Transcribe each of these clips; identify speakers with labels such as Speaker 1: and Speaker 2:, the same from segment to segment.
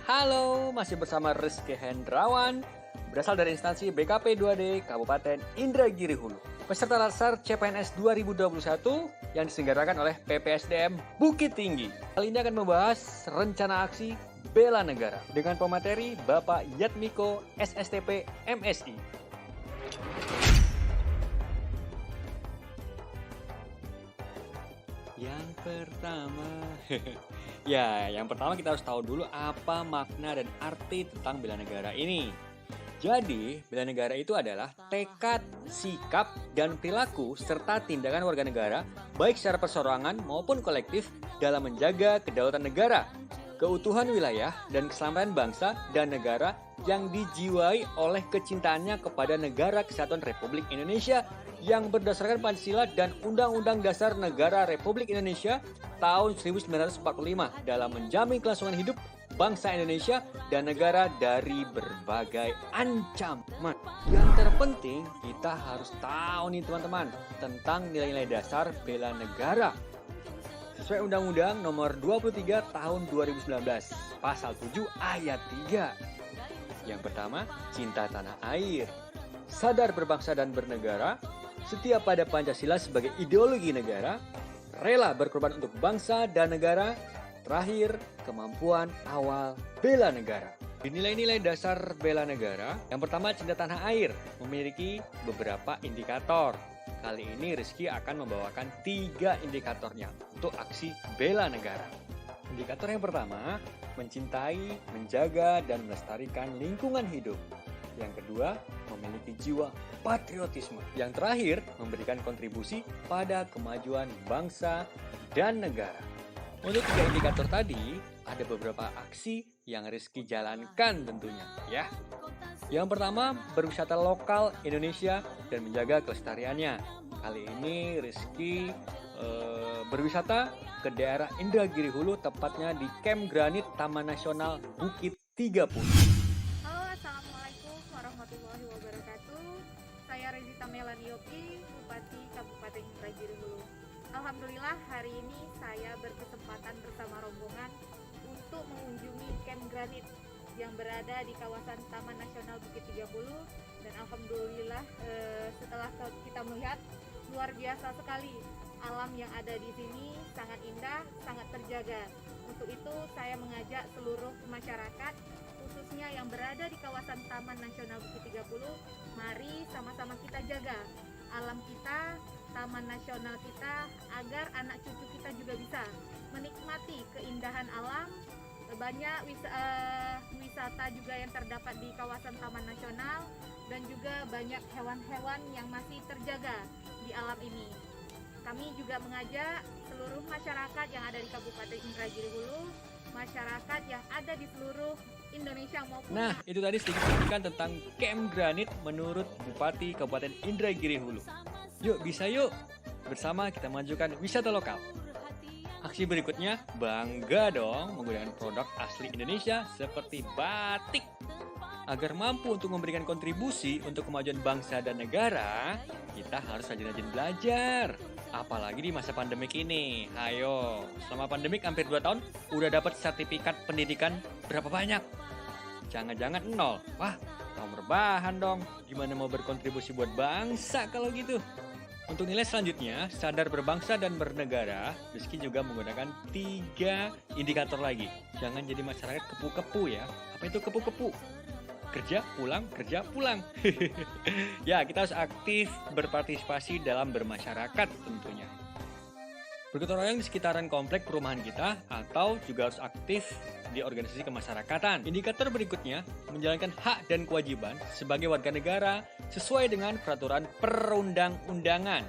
Speaker 1: halo, masih bersama Rizky Hendrawan, berasal dari instansi BKP 2D Kabupaten Indragiri Hulu. Peserta Latsar CPNS 2021 yang diselenggarakan oleh PPSDM Bukit Tinggi. Kali ini akan membahas rencana aksi bela negara dengan pemateri Bapak Yatmiko SSTP MSI. Yang pertama kita harus tahu dulu apa makna dan arti tentang bela negara ini. Jadi, bela negara itu adalah tekad, sikap, dan perilaku serta tindakan warga negara baik secara perseorangan maupun kolektif dalam menjaga kedaulatan negara, keutuhan wilayah, dan keselamatan bangsa dan negara yang dijiwai oleh kecintaannya kepada Negara Kesatuan Republik Indonesia yang berdasarkan Pancasila dan Undang-Undang Dasar Negara Republik Indonesia tahun 1945 dalam menjamin kelangsungan hidup bangsa Indonesia dan negara dari berbagai ancaman. Yang terpenting kita harus tahu nih teman-teman tentang nilai-nilai dasar bela negara. Sesuai Undang-Undang Nomor 23 Tahun 2019, Pasal 7 Ayat 3. Yang pertama, cinta tanah air, sadar berbangsa dan bernegara, setia pada Pancasila sebagai ideologi negara, rela berkorban untuk bangsa dan negara, terakhir, kemampuan awal bela negara. Di nilai-nilai dasar bela negara, yang pertama cinta tanah air, memiliki beberapa indikator. Kali ini Rizky akan membawakan 3 indikatornya untuk aksi bela negara. Indikator yang pertama, mencintai, menjaga, dan melestarikan lingkungan hidup. Yang kedua, memiliki jiwa patriotisme. Yang terakhir, memberikan kontribusi pada kemajuan bangsa dan negara. Untuk 3 indikator tadi, ada beberapa aksi yang Rizky jalankan tentunya ya. Yang pertama, berwisata lokal Indonesia dan menjaga kelestariannya. Kali ini Rizky berwisata ke daerah Indragiri Hulu, tepatnya di Camp Granit Taman Nasional Bukit 30.
Speaker 2: Warahmatullahi wabarakatuh. Saya Rezita Melani Yopi, Bupati Kabupaten Indragiri Hulu. Alhamdulillah hari ini saya berkesempatan bersama rombongan untuk mengunjungi Camp Granit yang berada di kawasan Taman Nasional Bukit 30, dan alhamdulillah setelah kita melihat luar biasa sekali alam yang ada di sini, sangat indah, sangat terjaga. Untuk itu saya mengajak seluruh masyarakat khususnya yang berada di kawasan Taman Nasional Bukit 30, mari sama-sama kita jaga alam kita, taman nasional kita, agar anak cucu kita juga bisa menikmati keindahan alam. Banyak wisata juga yang terdapat di kawasan Taman Nasional, dan juga banyak hewan-hewan yang masih terjaga di alam ini. Kami juga mengajak seluruh masyarakat yang ada di Kabupaten Indragiri Hulu, masyarakat yang ada di seluruh Indonesia maupun...
Speaker 1: Nah, itu tadi sedikit pendidikan tentang Camp Granit menurut Bupati Kabupaten Indragiri Hulu. Yuk, bisa yuk! Bersama kita majukan wisata lokal. Aksi berikutnya, bangga dong menggunakan produk asli Indonesia seperti batik. Agar mampu untuk memberikan kontribusi untuk kemajuan bangsa dan negara, kita harus rajin-rajin belajar. Apalagi di masa pandemik ini. Ayo, selama pandemik hampir 2 tahun, udah dapat sertifikat pendidikan berapa banyak? Jangan-jangan 0. Wah, nomor rebahan dong. Gimana mau berkontribusi buat bangsa kalau gitu? Untuk nilai selanjutnya, sadar berbangsa dan bernegara, Rizky juga menggunakan 3 indikator lagi. Jangan jadi masyarakat kepu-kepu ya. Apa itu kepu-kepu? Kerja, pulang. Ya, kita harus aktif berpartisipasi dalam bermasyarakat tentunya. Bergotong royong di sekitaran komplek perumahan kita, atau juga harus aktif di organisasi kemasyarakatan. Indikator berikutnya, menjalankan hak dan kewajiban sebagai warga negara sesuai dengan peraturan perundang-undangan,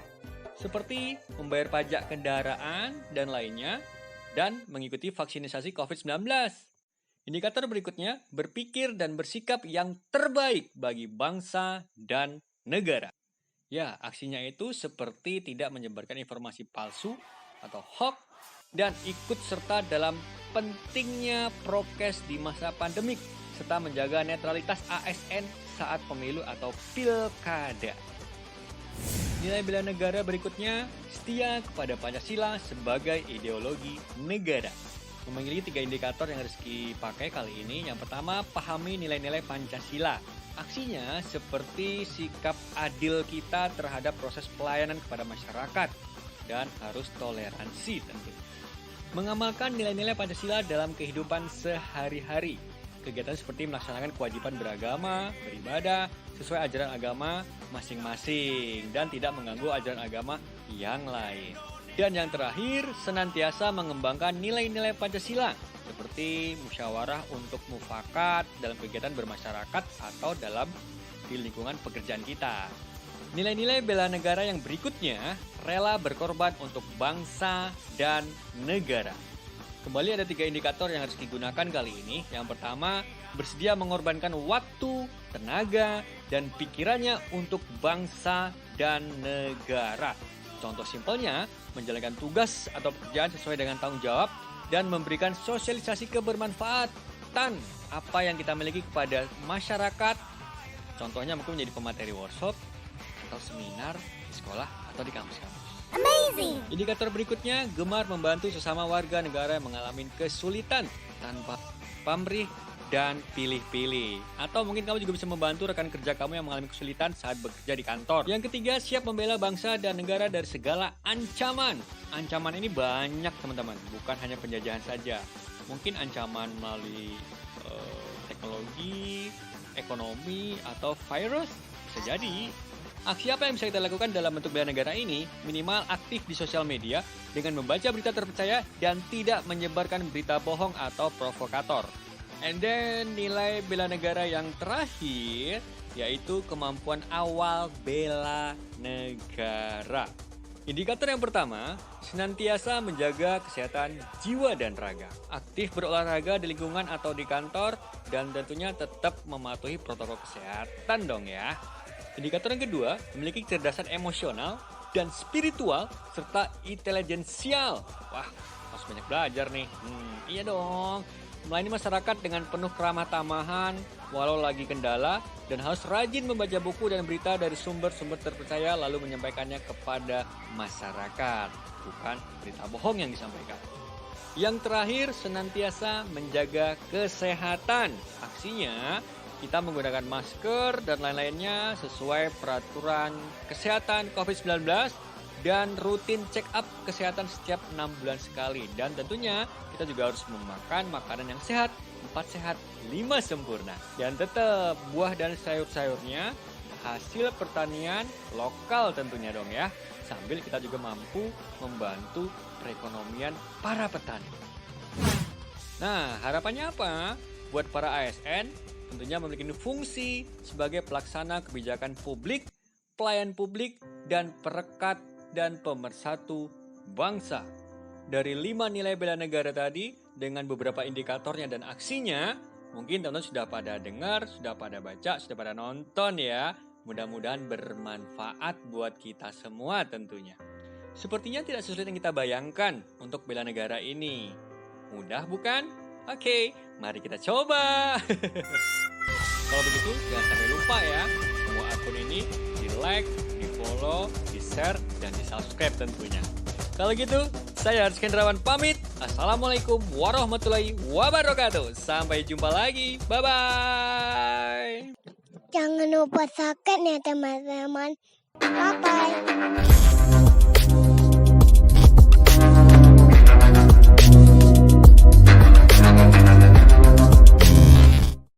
Speaker 1: seperti membayar pajak kendaraan dan lainnya, dan mengikuti vaksinasi COVID-19. Indikator berikutnya, berpikir dan bersikap yang terbaik bagi bangsa dan negara. Ya, aksinya itu seperti tidak menyebarkan informasi palsu atau hoax, dan ikut serta dalam pentingnya prokes di masa pandemik, serta menjaga netralitas ASN saat pemilu atau pilkada. Nilai bela negara berikutnya, setia kepada Pancasila sebagai ideologi negara. Memiliki 3 indikator yang Rizky pakai kali ini. Yang pertama, pahami nilai-nilai Pancasila. Aksinya seperti sikap adil kita terhadap proses pelayanan kepada masyarakat dan harus toleransi tentu. Mengamalkan nilai-nilai Pancasila dalam kehidupan sehari-hari. Kegiatan seperti melaksanakan kewajiban beragama, beribadah, sesuai ajaran agama masing-masing dan tidak mengganggu ajaran agama yang lain. Dan yang terakhir, senantiasa mengembangkan nilai-nilai Pancasila seperti musyawarah untuk mufakat dalam kegiatan bermasyarakat atau dalam di lingkungan pekerjaan kita. Nilai-nilai bela negara yang berikutnya, rela berkorban untuk bangsa dan negara. Kembali ada 3 indikator yang harus digunakan kali ini. Yang pertama, bersedia mengorbankan waktu, tenaga, dan pikirannya untuk bangsa dan negara. Contoh simpelnya, menjalankan tugas atau pekerjaan sesuai dengan tanggung jawab dan memberikan sosialisasi kebermanfaatan apa yang kita miliki kepada masyarakat. Contohnya mungkin menjadi pemateri workshop atau seminar di sekolah atau di kampus-kampus.
Speaker 3: Amazing!
Speaker 1: Indikator berikutnya, gemar membantu sesama warga negara yang mengalami kesulitan tanpa pamrih dan pilih-pilih. Atau mungkin kamu juga bisa membantu rekan kerja kamu yang mengalami kesulitan saat bekerja di kantor. Yang ketiga, siap membela bangsa dan negara dari segala ancaman. Ancaman ini banyak teman-teman, bukan hanya penjajahan saja. Mungkin ancaman melalui teknologi, ekonomi, atau virus. Bisa jadi. Aksi apa yang bisa kita lakukan dalam bentuk bela negara ini? Minimal aktif di sosial media dengan membaca berita terpercaya dan tidak menyebarkan berita bohong atau provokator. And then nilai bela negara yang terakhir yaitu kemampuan awal bela negara. Indikator yang pertama, senantiasa menjaga kesehatan jiwa dan raga. Aktif berolahraga di lingkungan atau di kantor dan tentunya tetap mematuhi protokol kesehatan dong ya. Indikator yang kedua, memiliki kecerdasan emosional dan spiritual serta intelijensial. Wah, harus banyak belajar nih. Iya dong. Melayani masyarakat dengan penuh keramah tamahan walau lagi kendala dan harus rajin membaca buku dan berita dari sumber-sumber terpercaya lalu menyampaikannya kepada masyarakat. Bukan berita bohong yang disampaikan. Yang terakhir, senantiasa menjaga kesehatan. Aksinya, kita menggunakan masker dan lain-lainnya sesuai peraturan kesehatan COVID-19 dan rutin check up kesehatan setiap 6 bulan sekali. Dan tentunya kita juga harus memakan makanan yang sehat, 4 sehat, 5 sempurna. Dan tetap buah dan sayur-sayurnya hasil pertanian lokal tentunya dong ya. Sambil kita juga mampu membantu perekonomian para petani. Nah, harapannya apa? Buat para ASN, tentunya memiliki fungsi sebagai pelaksana kebijakan publik, pelayan publik, dan perekat dan pemersatu bangsa. Dari 5 nilai bela negara tadi, dengan beberapa indikatornya dan aksinya, mungkin teman-teman sudah pada dengar, sudah pada baca, sudah pada nonton ya. Mudah-mudahan bermanfaat buat kita semua tentunya. Sepertinya tidak sesulit yang kita bayangkan untuk bela negara ini. Mudah bukan? Oke, mari kita coba. Kalau begitu, jangan sampai lupa ya. Semua akun ini di-like, di-follow, di-share, dan di-subscribe tentunya. Kalau gitu, saya Haris Kendrawan pamit. Assalamualaikum warahmatullahi wabarakatuh. Sampai jumpa lagi. Bye-bye.
Speaker 3: Jangan lupa subscribe ya teman-teman. Bye-bye.